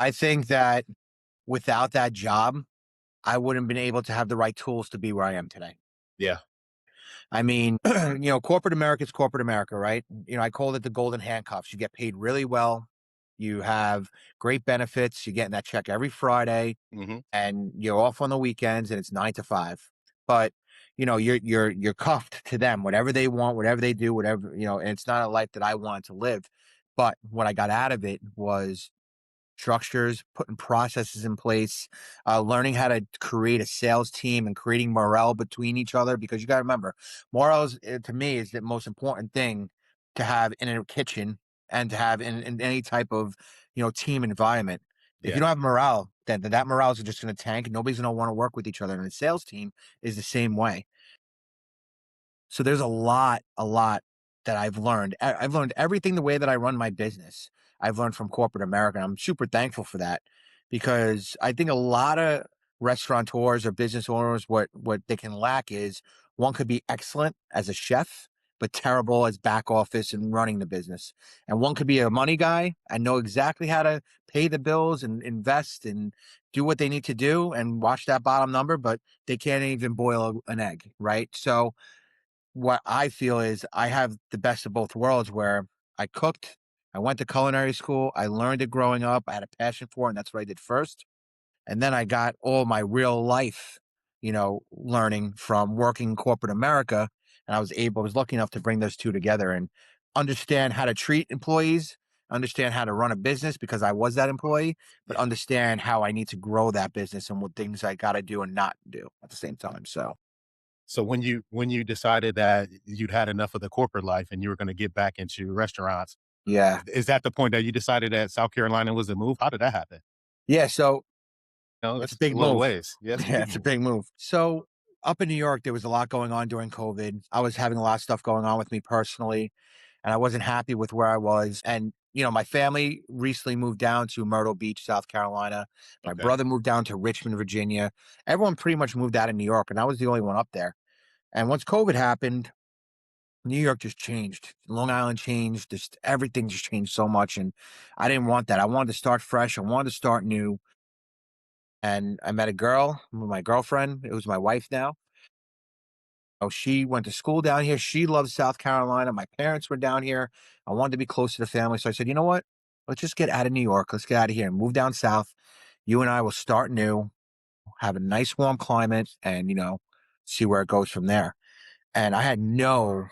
I think that without that job, I wouldn't have been able to have the right tools to be where I am today. Yeah. I mean, corporate America is corporate America, right? I call it the golden handcuffs. You get paid really well. You have great benefits. You're getting that check every Friday, Hmm. and you're off on the weekends, and it's 9 to 5. But you're cuffed to them, whatever they want, whatever they do, whatever and it's not a life that I wanted to live. But what I got out of it was structures, putting processes in place, learning how to create a sales team and creating morale between each other. Because you got to remember, morale is, to me, is the most important thing to have in a kitchen and to have in any type of team environment. If you Yeah. don't have morale, then that morale is just going to tank. Nobody's going to want to work with each other. And the sales team is the same way. So there's a lot that I've learned. I've learned everything the way that I run my business. I've learned from corporate America. And I'm super thankful for that because I think a lot of restaurateurs or business owners, what they can lack is one could be excellent as a chef, but terrible as back office and running the business. And one could be a money guy and know exactly how to pay the bills and invest and do what they need to do and watch that bottom number, but they can't even boil an egg, right? So what I feel is I have the best of both worlds where I cooked, I went to culinary school, I learned it growing up, I had a passion for it, and that's what I did first. And then I got all my real life, learning from working in corporate America. And I was lucky enough to bring those two together and understand how to treat employees, understand how to run a business because I was that employee, but Yeah. understand how I need to grow that business and what things I got to do and not do at the same time. So, So when you decided that you'd had enough of the corporate life and you were going to get back into restaurants, yeah. is that the point that you decided that South Carolina was the move? How did that happen? Yeah. So No, it's a that's big a little move. ways. Yeah, that's a Yeah, big it's a move. big move. So up in New York, there was a lot going on during COVID. I was having a lot of stuff going on with me personally, and I wasn't happy with where I was. And, my family recently moved down to Myrtle Beach, South Carolina. My Okay. brother moved down to Richmond, Virginia. Everyone pretty much moved out of New York, and I was the only one up there. And once COVID happened, New York just changed. Long Island changed. Just everything just changed so much. And I didn't want that. I wanted to start fresh. I wanted to start new. And I met a girl, my girlfriend. It was my wife now. Oh, she went to school down here. She loves South Carolina. My parents were down here. I wanted to be close to the family. So I said, you know what? Let's just get out of New York. Let's get out of here and move down south. You and I will start new, have a nice warm climate, and, see where it goes from there. And I had no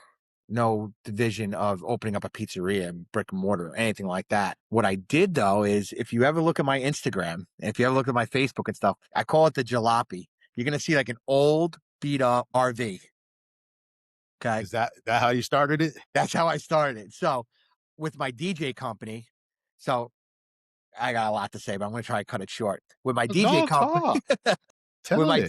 vision of opening up a pizzeria, brick and mortar, or anything like that. What I did though is if you ever look at my Instagram, if you ever look at my Facebook and stuff, I call it the jalopy. You're gonna see like an old beat up RV. Okay. Is that how you started it? That's how I started. So with my DJ company, so I got a lot to say, but I'm gonna try to cut it short. With my DJ No, company, talk. with Tell my it.